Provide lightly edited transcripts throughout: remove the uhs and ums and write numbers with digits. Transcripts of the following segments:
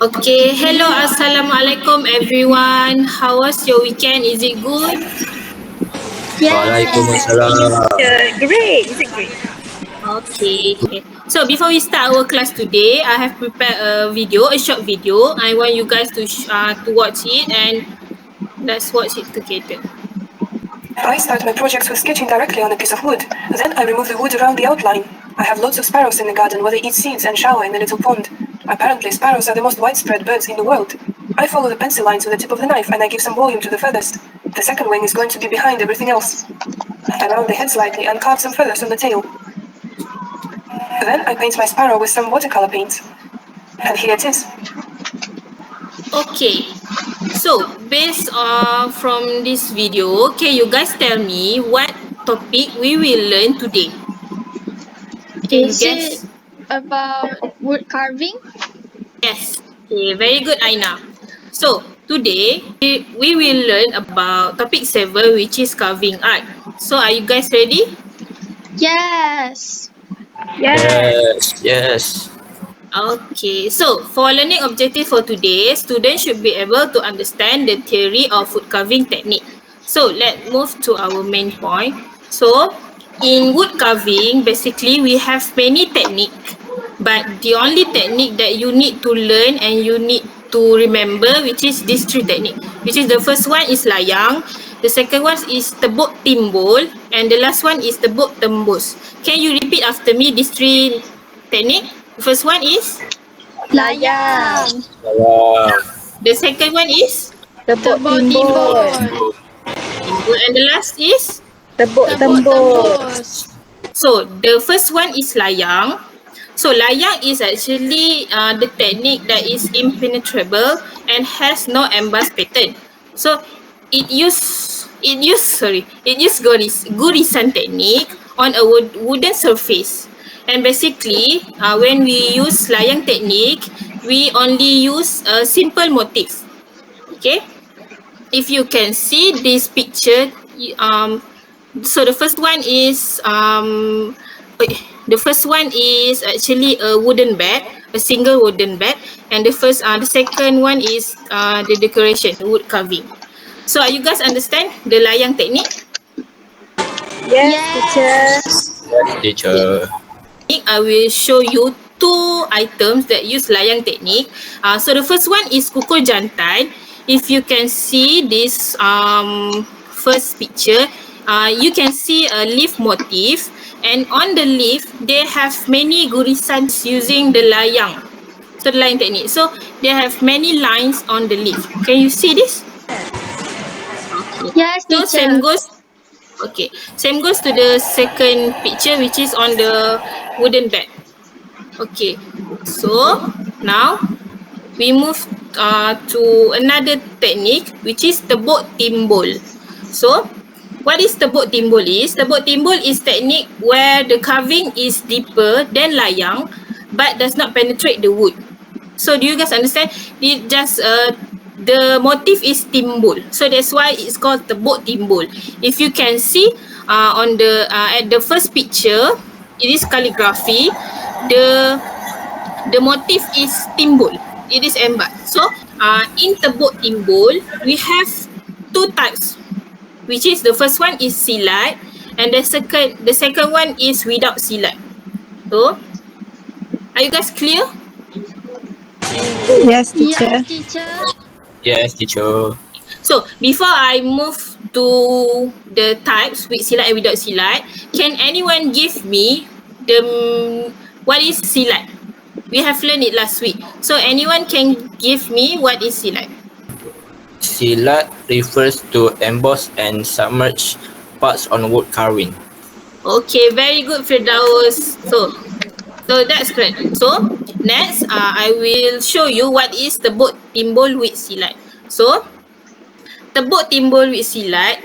Okay, hello, assalamualaikum everyone. How was your weekend? Is it good? Waalaikumsalam. Great. Is it great? Okay. So before we start our class today, I have prepared a video, a short video. I want you guys to watch it and let's watch it together. I start my projects with sketching directly on a piece of wood. Then I remove the wood around the outline. I have lots of sparrows in the garden where they eat seeds and shower in the little pond. Apparently, sparrows are the most widespread birds in the world. I follow the pencil lines with the tip of the knife and I give some volume to the feathers. The second wing is going to be behind everything else. I round the head slightly and carve some feathers on the tail. Then I paint my sparrow with some watercolor paint. And here it is. Okay. So based from this video, can you guys tell me what topic we will learn today? Can you Is guess? it about wood carving? Yes. Okay, very good, Aina. So, today we will learn about topic 7, which is carving art. So, are you guys ready? Yes. Yes. Okay. So, for learning objective for today, students should be able to understand the theory of wood carving technique. So, let's move to our main point. So, in wood carving, basically we have many techniques. But the only technique that you need to learn and you need to remember, which is these three techniques. Which is the first one is layang, the second one is tebuk timbul, and the last one is tebuk tembus. Can you repeat after me these three techniques? The first one is, Layang. Salam. the second one is Tebuk Tebuk timbul. timbul. timbul, and the last is, Tebuk Tebuk tembus. tembus. so the first one is layang. So layang is actually the technique that is impenetrable and has no emboss pattern. So it use gurisan technique on a wooden surface. And basically, when we use layang technique, we only use a simple motif. Okay, if you can see this picture, so the first one is actually a wooden bed, a single wooden bed, and the second one is the decoration, the wood carving. So are you guys understand the layang technique? Yes, teacher. Yes. Yes, teacher. I will show you two items that use layang technique. So the first one is kukur jantan. If you can see this first picture, you can see a leaf motif, and on the leaf they have many gurisans using the layang. So the layang technique. So they have many lines on the leaf. Can you see this? Yes, So same teacher. goes to the second picture, which is on the wooden bed. Okay, so now we move to another technique, which is tebuk timbul. So what is tebuk timbul is? Tebuk timbul is technique where the carving is deeper than layang but does not penetrate the wood. So do you guys understand? It just the motif is timbul, so that's why it's called tebuk timbul. If you can see on the at the first picture, it is calligraphy. The motif is timbul. It is embossed. So in tebuk timbul, we have two types, which is the first one is silat, and the second one is without silat. So are you guys clear? Yes, teacher. Yes, teacher. Yes, teacher. So before I move to the types with silat and without silat, can anyone give me the what is silat? We have learned it last week. So anyone can give me what is silat? Silat refers to embossed and submerged parts on wood carving. Okay, very good, Firdaus. So that's correct. So next, I will show you what is tebuk timbul with silat. So tebuk timbul with silat,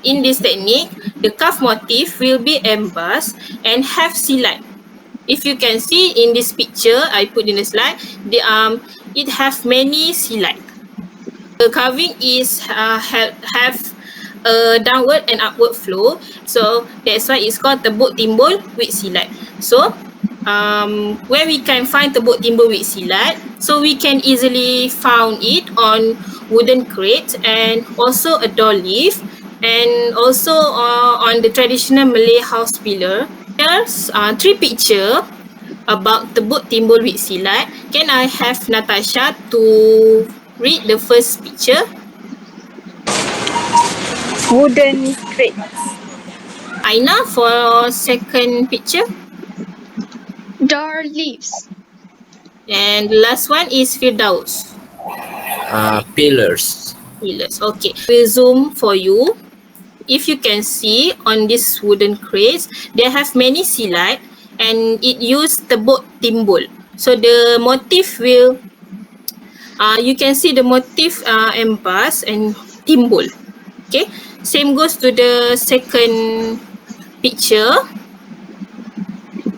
in this technique, the carved motif will be embossed and have silat. If you can see in this picture, I put in the slide, it have many silat. The carving is have a downward and upward flow, so that's why it's called tebuk timbul with silat. So where we can find tebuk timbul with silat. So we can easily found it on wooden crates and also a door leaf, and also on the traditional Malay house pillar. There's 3 picture about tebuk timbul with silat. Can I have Natasha to read the first picture? Wooden crate. Aina for second picture. Door leaves. And the last one is Firdaus. Pillars. Pillars. Okay. We'll zoom for you. If you can see on this wooden crates, they have many silat and it used tebuk timbul. So the motif will, you can see the motif emboss and timbul. Okay. Same goes to the second picture.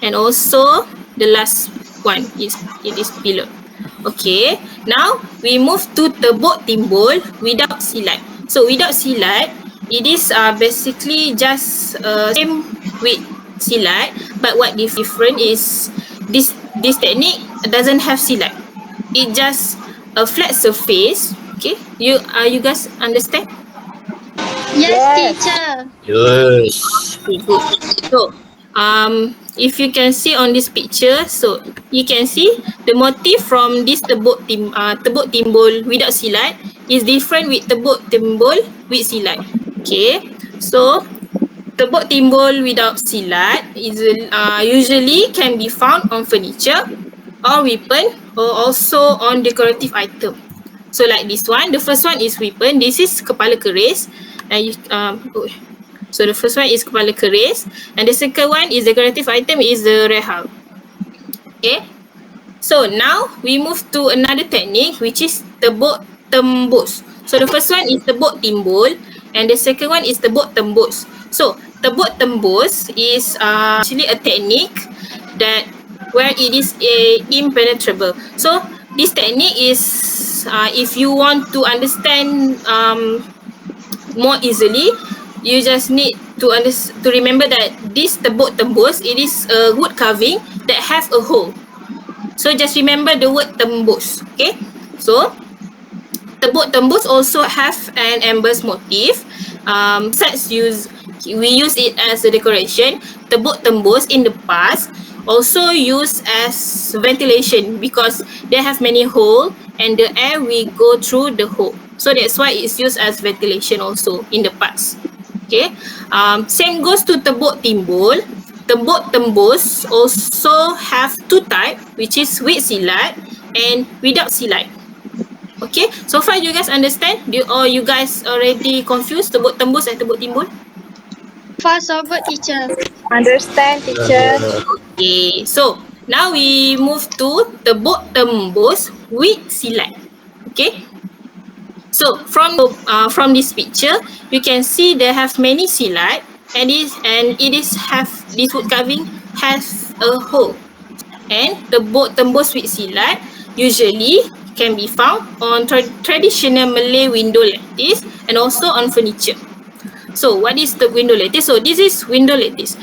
And also the last one is pillar. Okay, now we move to tebuk timbul without silat. So without silat, it is basically just same with silat, but what different is this technique doesn't have silat. It just a flat surface. Okay, you guys understand? Yes, Yes. teacher. Yes. Okay, good. So, if you can see on this picture, so you can see the motif from this tebuk timbul without silat is different with tebuk timbul with silat. Okay, so tebuk timbul without silat is usually can be found on furniture or weapon or also on decorative item. So like this one, the first one is weapon. This is kepala keris, and so the first one is kepala keris, and the second one is decorative item is the rehal. Okay. So now we move to another technique which is tebuk tembus. So the first one is tebuk timbul and the second one is tebuk tembus. So tebuk tembus is actually a technique that where it is impenetrable. So this technique is if you want to understand more easily, you just need to remember that this tebuk tembus, it is a wood carving that have a hole. So just remember the word tembus. Okay. So tebuk tembus also have an emboss motif. We use it as a decoration. Tebuk tembus in the past also used as ventilation because they have many holes and the air will go through the hole. So that's why it's used as ventilation also in the past. Okay. Same goes to tebuk timbul. Tebuk tembus also have 2 types, which is with silat and without silat. Okay, so far you guys understand? Or you guys already confused tebuk tembus and tebuk timbul? Fast over, teacher. Understand, teacher. Okay, so now we move to tebuk tembus with silat. Okay. So from this picture, you can see they have many silat and this wood carving has a hole. And tebuk tembus with silat usually can be found on traditional Malay window lattice and also on furniture. So what is the window lattice? So this is window lattice.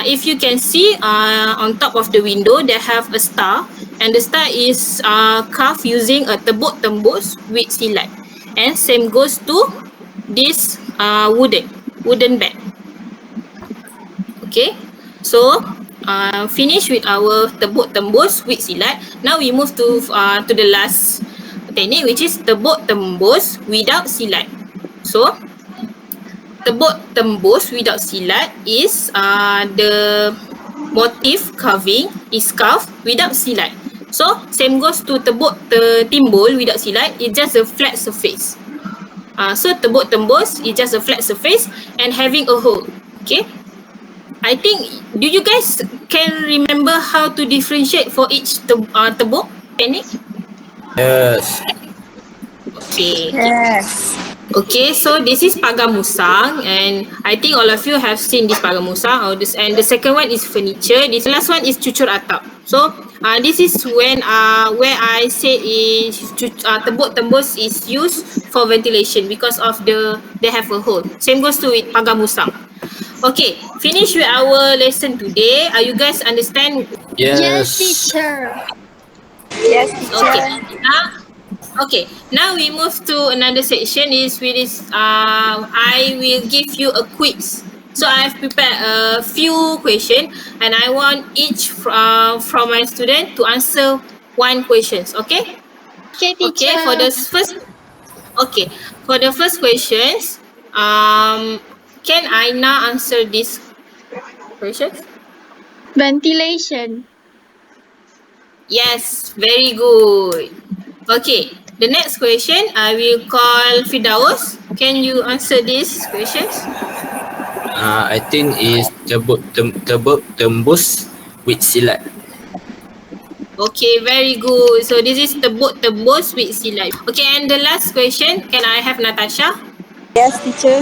If you can see on top of the window, they have a star, and the star is carved using a tebuk tembus with silat. And same goes to this wooden bed. Okay, so finish with our tebuk tembus with silat. Now we move to the last technique, which is tebuk tembus without silat. So tebuk tembus without silat is the motif carving is carved without silat. So same goes to tebuk timbul without silat. It's just a flat surface. So tebuk tembus is just a flat surface and having a hole. Okay. I think, do you guys can remember how to differentiate for each tebuk technique? Yes. Okay. Yes. Okay, so this is pagar musang, and I think all of you have seen this pagar musang. And the second one is furniture. This last one is cucur atap. So This is when where I say is tembok tembus is used for ventilation because of they have a hole. Same goes to with pagar musang. Okay, finish with our lesson today. Are you guys understand? Yes, Yes. teacher. Yes, Okay. teacher. Now we move to another section is with this I will give you a quiz. So I have prepared a few questions and I want each from my student to answer one questions, okay? Okay, Okay, teacher. for the first questions, can I now answer these questions? Ventilation. Yes, very good. Okay, the next question I will call Fidaus. Can you answer these questions? I think is tebuk tembus with silat. Okay, very good. So this is tebuk tembus with silat. Okay, and the last question, can I have Natasha? Yes, teacher.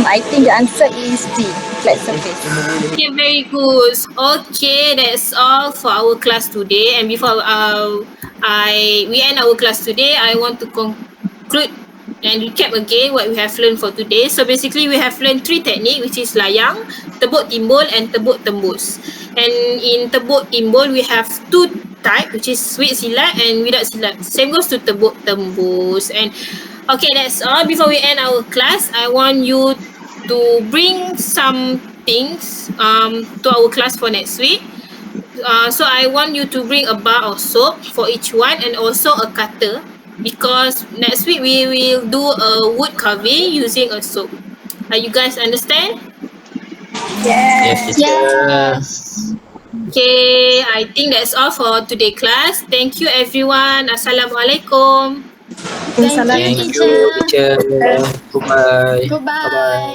I think the answer is D. Flat surface. Okay, very good. Okay, that's all for our class today. And before we end our class today, I want to conclude and recap again what we have learned for today. So basically, we have learned three techniques, which is layang, tebuk timbul, and tebuk tembus. And in tebuk timbul, we have two type, which is with silat and without silat. Same goes to tebuk tembus. And okay, that's all. Before we end our class, I want you to bring some things to our class for next week. So I want you to bring a bar of soap for each one and also a cutter because next week we will do a wood carving using a soap. Are you guys understand? Yes, Yes. teacher. Yes. Okay, I think that's all for today class. Thank you everyone. Assalamualaikum. Thank you, Thank Assalamualaikum. you, teacher. teacher. Goodbye. Bye Goodbye. bye.